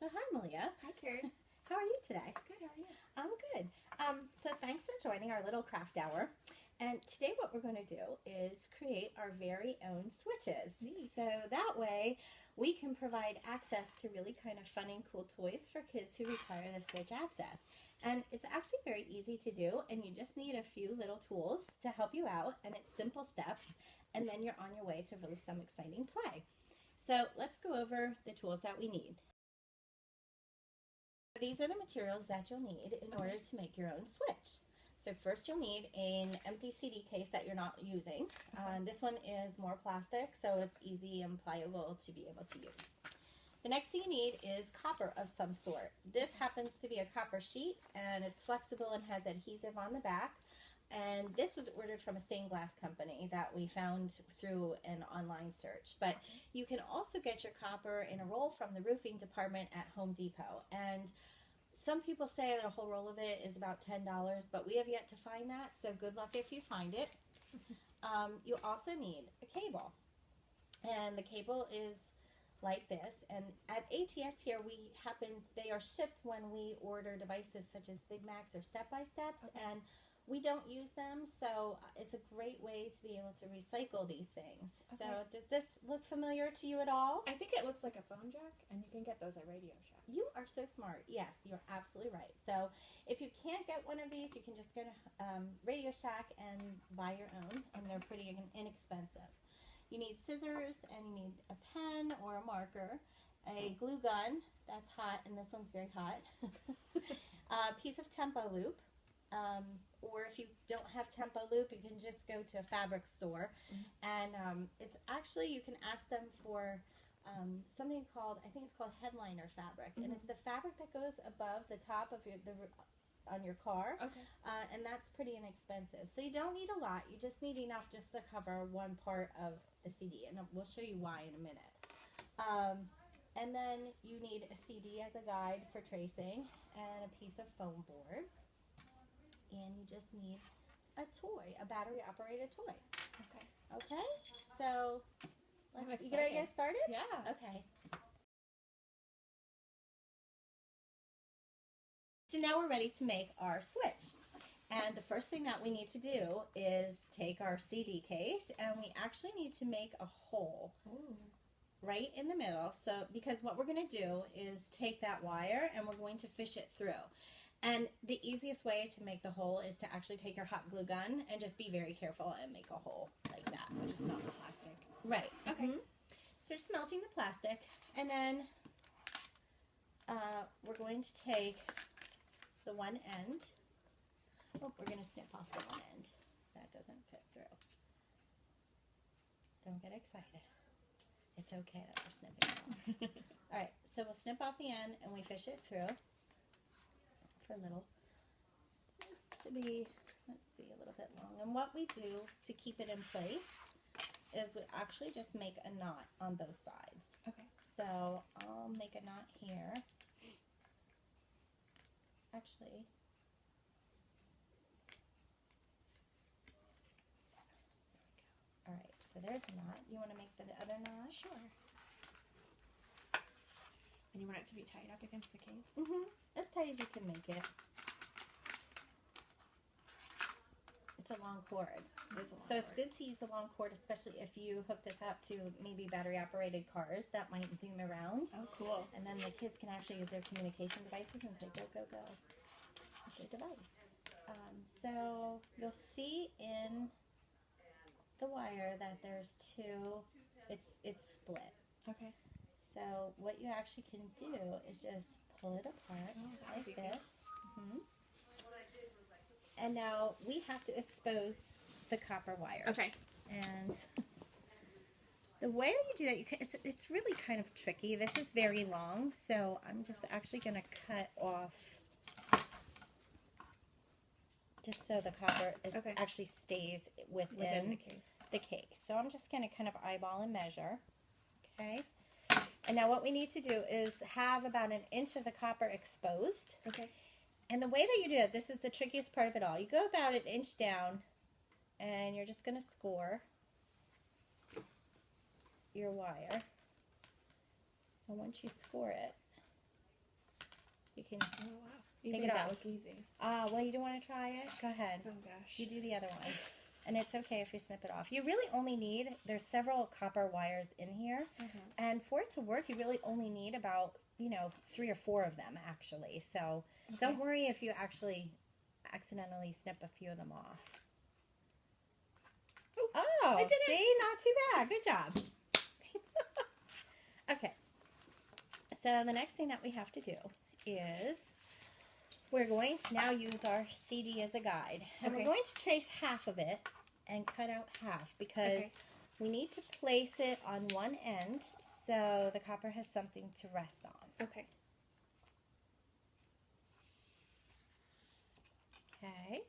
Oh, hi, Malia. Hi, Karen. How are you today? Good, how are you? I'm good. So thanks for joining our little craft hour. And today what we're going to do is create our very own switches. Neat. So that way we can provide access to really kind of fun and cool toys for kids who require the switch access. And it's actually very easy to do, and you just need a few little tools to help you out, and it's simple steps, and then you're on your way to really some exciting play. So let's go over the tools that we need. These are the materials that you'll need in order to make your own switch. So first you'll need an empty CD case that you're not using. This one is more plastic, so it's easy and pliable to be able to use. The next thing you need is copper of some sort. This happens to be a copper sheet, and it's flexible and has adhesive on the back. And this was ordered from a stained glass company that we found through an online search. But you can also get your copper in a roll from the roofing department at Home Depot. And some people say that a whole roll of it is about $10, but we have yet to find that, so good luck if you find it. You also need a cable, and the cable is like this. And at ATS here, they are shipped when we order devices such as Big Macs or Step-by-Steps, and we don't use them, so it's a great way to be able to recycle these things. So does this look familiar to you at all? I think it looks like a phone jack, and you can get those at Radio Shack. You are so smart. Yes, you're absolutely right. So if you can't get one of these, you can just go to Radio Shack and buy your own, and they're pretty inexpensive. You need scissors, and you need a pen or a marker, a glue gun, that's hot, and this one's very hot, a piece of Tempo loop, or if you don't have Tempo loop, you can just go to a fabric store, and it's actually, you can ask them for something called, I think it's called headliner fabric, and it's the fabric that goes above the top of on your car, and that's pretty inexpensive. So you don't need a lot, you just need enough just to cover one part of the CD, and we'll show you why in a minute. And then you need a CD as a guide for tracing, and a piece of foam board, and you just need a toy, a battery operated toy. Okay, so you ready to get started? Yeah. Okay. So now we're ready to make our switch. And the first thing that we need to do is take our CD case, and we actually need to make a hole right in the middle. So because what we're going to do is take that wire and we're going to fish it through. And the easiest way to make the hole is to actually take your hot glue gun and just be very careful and make a hole like that. So just melt the plastic. Right. Okay. So just melting the plastic, and then we're going to take the one end. Oh, we're going to snip off the one end. That doesn't fit through. Don't get excited. It's okay that we're snipping it off. All right, so we'll snip off the end and we fish it through for a little, just to be, let's see, a little bit long. And what we do to keep it in place is we actually just make a knot on both sides. Okay. So I'll make a knot here. Actually, there we go. All right, so there's a knot. You want to make the other knot? Sure. And you want it to be tied up against the case? As tight as you can make it. It's a long cord. So it's good to use a long cord, especially if you hook this up to maybe battery-operated cars that might zoom around. Oh, cool. And then the kids can actually use their communication devices and say, go, go, go, with the device. So you'll see in the wire that there's two, it's split. Okay. So what you actually can do is just pull it apart like this. And now we have to expose the copper wires. Okay. And the way that you do that, it's really kind of tricky. This is very long, so I'm just actually going to cut off just so the copper actually stays within the case. So I'm just going to kind of eyeball and measure. Okay. And now what we need to do is have about 1 inch of the copper exposed. Okay. And the way that you do it, this is the trickiest part of it all. You go about 1 inch down, and you're just going to score your wire. And once you score it, You can, Oh wow. You Take made it that off. look easy. well, you don't want to try it? Go ahead. Oh gosh. You do the other one. And it's okay if you snip it off. You really only need, there's several copper wires in here. And for it to work, you really only need about, 3 or 4 of them, actually. So don't worry if you actually accidentally snip a few of them off. Oh, I did it. see? Not too bad. Good job. Okay. So the next thing that we have to do is we're going to now use our CD as a guide. And we're going to trace half of it and cut out half because we need to place it on one end so the copper has something to rest on. Okay. Okay.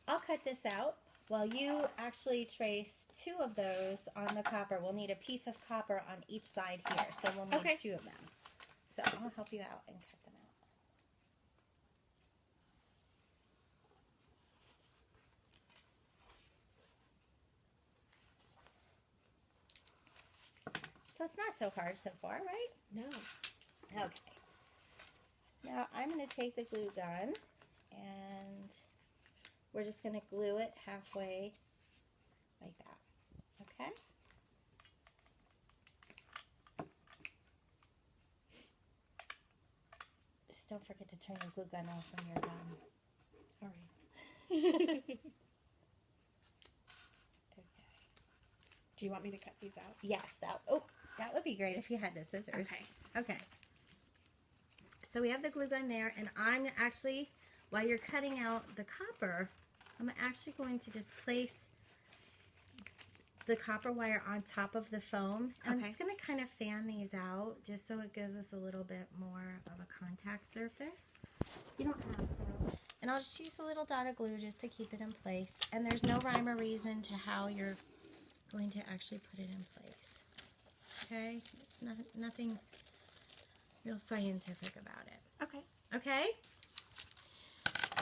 I'll cut this out while you actually trace 2 of those on the copper. We'll need a piece of copper on each side here, so we'll need 2 of them. So I'll help you out and cut them out. So it's not so hard so far, right? No. Okay. Now I'm going to take the glue gun and we're just going to glue it halfway like that. Okay? Just don't forget to turn your glue gun off when you're done. All right. Okay. Do you want me to cut these out? Yes, that would be great if you had the scissors. Okay. Okay. So we have the glue gun there, and I'm actually, while you're cutting out the copper, I'm actually going to just place the copper wire on top of the foam. And I'm just going to kind of fan these out just so it gives us a little bit more of a contact surface. You don't have to. And I'll just use a little dot of glue just to keep it in place. And there's no rhyme or reason to how you're going to actually put it in place. Okay? It's nothing real scientific about it. Okay. Okay?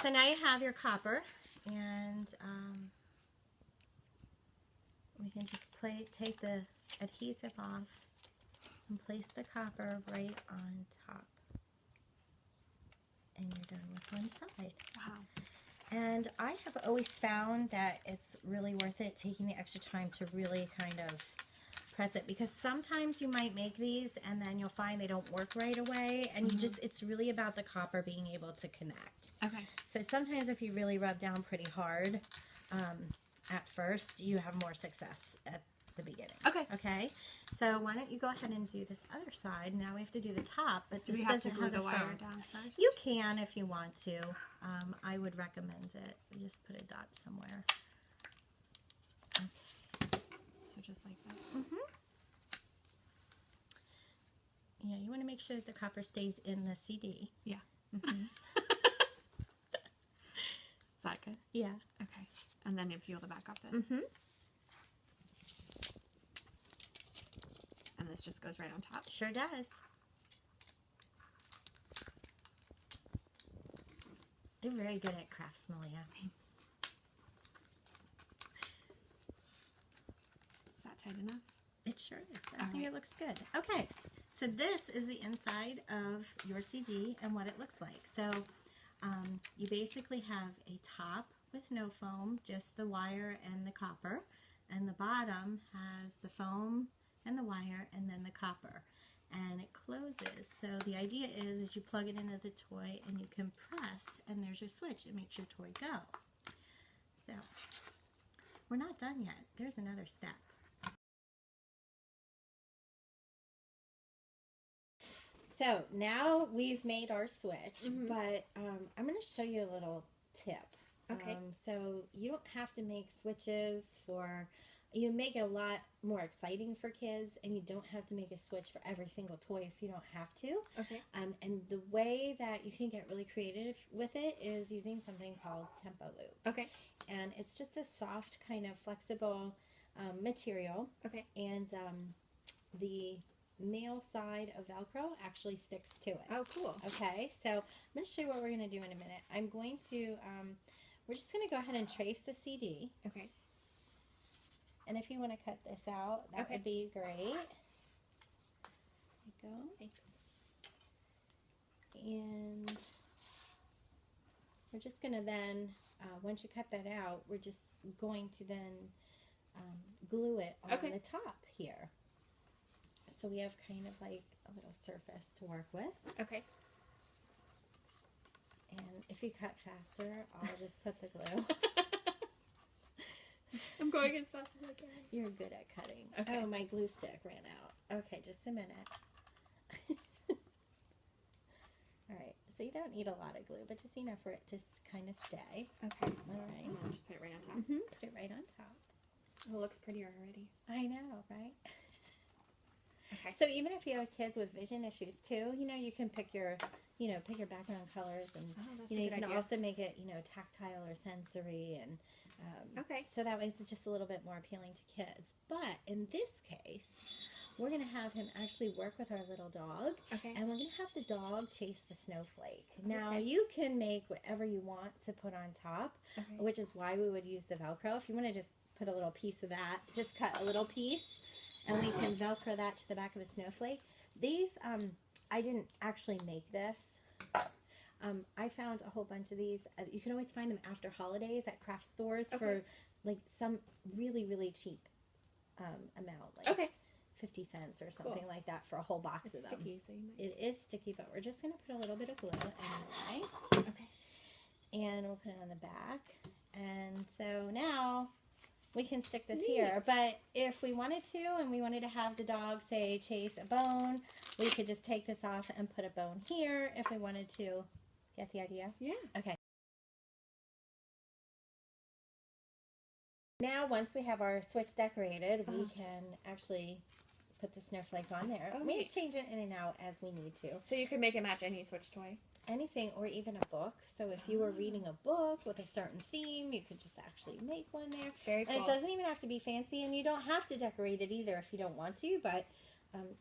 So now you have your copper, and we can just take the adhesive off and place the copper right on top. And you're done with one side. Wow. And I have always found that it's really worth it taking the extra time to really kind of press it, because sometimes you might make these and then you'll find they don't work right away, and you just, it's really about the copper being able to connect. Okay. So sometimes if you really rub down pretty hard at first, you have more success at the beginning. Okay. Okay. So why don't you go ahead and do this other side? Now we have to do the top, but Do this we have to doesn't glue have the the wire foam. down first? You can if you want to. I would recommend it. You just put a dot somewhere. Okay. So just like that. Yeah, you want to make sure that the copper stays in the CD. Yeah. Is that good? Yeah. Okay. And then you peel the back off this. And this just goes right on top. Sure does. You're very good at crafts, Malia. Is that tight enough? It sure is. I think it looks good. Okay, so this is the inside of your CD and what it looks like. So you basically have a top with no foam, just the wire and the copper, and the bottom has the foam and the wire and then the copper, and it closes. So the idea is you plug it into the toy and you can press, and there's your switch. It makes your toy go. So we're not done yet. There's another step. So now we've made our switch, but I'm going to show you a little tip. Okay. So you don't have to make switches for, you make it a lot more exciting for kids, and you don't have to make a switch for every single toy if you don't have to. Okay. And the way that you can get really creative with it is using something called Tempo Loop. Okay. And it's just a soft kind of flexible material. Okay. And the male side of Velcro actually sticks to it. Oh, cool. Okay, so I'm going to show you what we're going to do in a minute. I'm going to, we're just going to go ahead and trace the CD. Okay. And if you want to cut this out, that would be great. There you go. Thanks. And we're just going to then, once you cut that out, we're just going to then glue it on Okay. the top here. So we have kind of like a little surface to work with. Okay. And if you cut faster, I'll just put the glue. I'm going as fast as I can. You're good at cutting. Okay. Oh, my glue stick ran out. Okay, just a minute. All right, so you don't need a lot of glue, but just enough for it to kind of stay. Okay. All right. And then just put it right on top. Put it right on top. Oh, it looks prettier already. I know, right? Okay. So even if you have kids with vision issues too, you can pick your background colors, and Oh, that's you a can good idea. also make it, tactile or sensory, and Okay. so that way it's just a little bit more appealing to kids. But in this case, we're gonna have him actually work with our little dog, Okay. and we're gonna have the dog chase the snowflake. Now Okay. you can make whatever you want to put on top, Okay. which is why we would use the Velcro. If you want to just put a little piece of that, just cut a little piece, and we can Velcro that to the back of the snowflake. These, I didn't actually make this. I found a whole bunch of these. You can always find them after holidays at craft stores for like some really, really cheap amount, like Okay. 50 cents or something like that for a whole box It's of them. sticky, so you might. It is sticky, but we're just going to put a little bit of glue anyway. Okay. And we'll put it on the back. And so now we can stick this Neat. here. But if we wanted to, and we wanted to have the dog, say, chase a bone, we could just take this off and put a bone here if we wanted to. Get the idea? Yeah. Okay. Now, once we have our switch decorated, we can actually put the snowflake on there. Oh, We neat. change it in and out as we need to. So you could make it match any Switch toy. Anything, or even a book. So if you were reading a book with a certain theme, you could just actually make one there. Very cool. And it doesn't even have to be fancy, and you don't have to decorate it either if you don't want to, but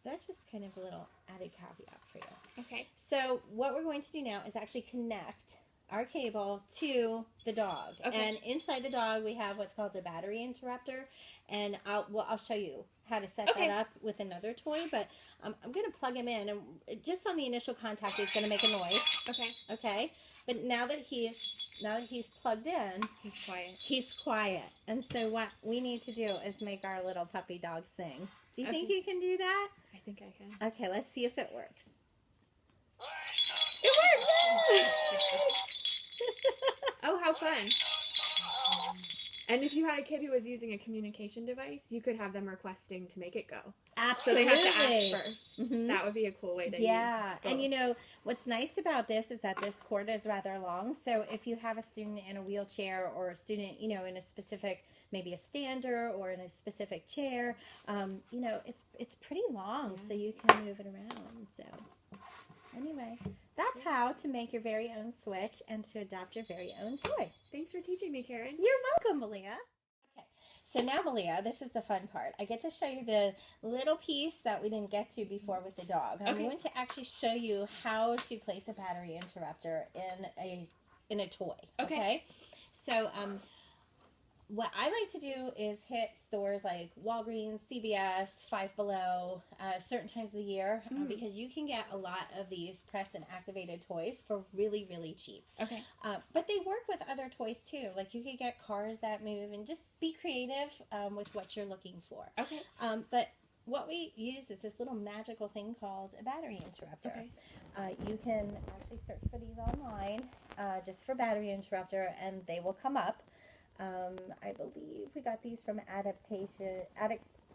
that's just kind of a little added caveat for you. Okay. So what we're going to do now is actually connect our cable to the dog. Okay. And inside the dog, we have what's called the battery interrupter. And I'll show you how to set Okay. that up with another toy, but I'm going to plug him in, and just on the initial contact, he's going to make a noise. Okay. Okay. But now that he's plugged in, He's quiet. he's quiet. And so what we need to do is make our little puppy dog sing. Do you think Okay. you can do that? I think I can. Okay, let's see if it works. It works! Oh, how fun. And if you had a kid who was using a communication device, you could have them requesting to make it go. So Absolutely. they have to ask first. Mhm. That would be a cool way to Yeah, use and both. what's nice about this is that this cord is rather long. So if you have a student in a wheelchair, or a student, in a specific, maybe a stander, or in a specific chair, it's pretty long, so you can move it around. So anyway, that's how to make your very own Switch and to adopt your very own toy. Thanks for teaching me, Karen. You're welcome, Malia. Okay, so now, Malia, this is the fun part. I get to show you the little piece that we didn't get to before with the dog. I'm Okay. going to actually show you how to place a battery interrupter in a toy. Okay. So, what I like to do is hit stores like Walgreens, CVS, Five Below, certain times of the year, because you can get a lot of these press and activated toys for really, really cheap. Okay. But they work with other toys too. Like you could get cars that move, and just be creative with what you're looking for. Okay. But what we use is this little magical thing called a battery interrupter. Okay. You can actually search for these online, just for battery interrupter, and they will come up. I believe we got these from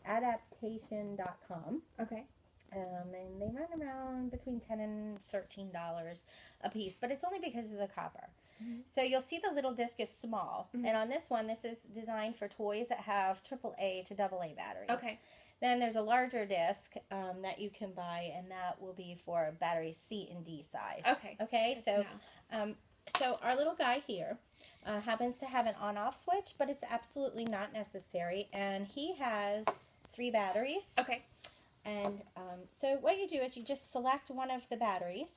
adaptation.com. Okay. And they run around between $10 and $13 a piece, but it's only because of the copper. Mhm. So you'll see the little disc is small, and on this one, this is designed for toys that have AAA to AA batteries. Okay. Then there's a larger disc that you can buy, and that will be for batteries C and D size. Okay. Okay, Good so to know. so our little guy here happens to have an on-off switch, but it's absolutely not necessary, and he has 3 batteries. Okay. And so what you do is you just select one of the batteries.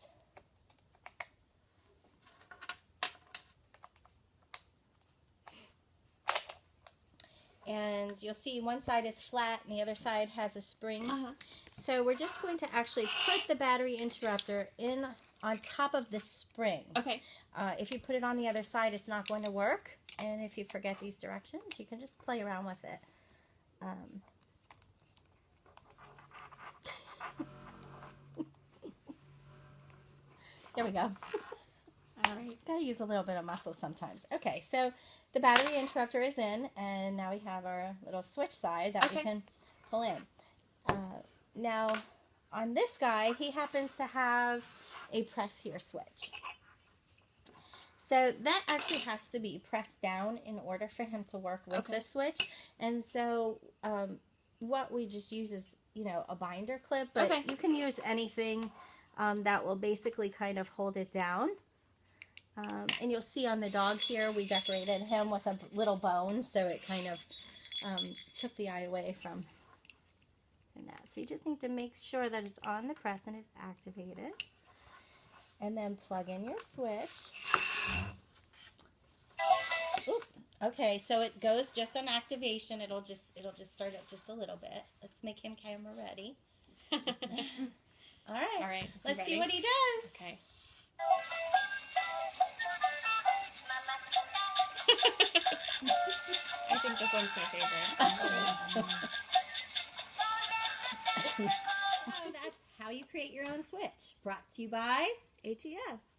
And you'll see one side is flat and the other side has a spring. Uh-huh. So we're just going to actually put the battery interrupter in on top of the spring. Okay. If you put it on the other side, it's not going to work. And if you forget these directions, you can just play around with it. There we go. All right. Gotta use a little bit of muscle sometimes. Okay, so the battery interrupter is in, and now we have our little switch side that we Okay. can pull in. Now, on this guy, he happens to have a press here switch. So that actually has to be pressed down in order for him to work with Okay. the switch. And so what we just use is, a binder clip, but Okay. you can use anything that will basically kind of hold it down. And you'll see on the dog here, we decorated him with a little bone, so it kind of took the eye away from that. So you just need to make sure that it's on the press and is activated. And then plug in your switch. Oop. Okay, so it goes just on activation. It'll just start up just a little bit. Let's make him camera ready. All right. All right. Let's see what he does. Okay. I think this one's my favorite. So that's how you create your own switch. Brought to you by ATS.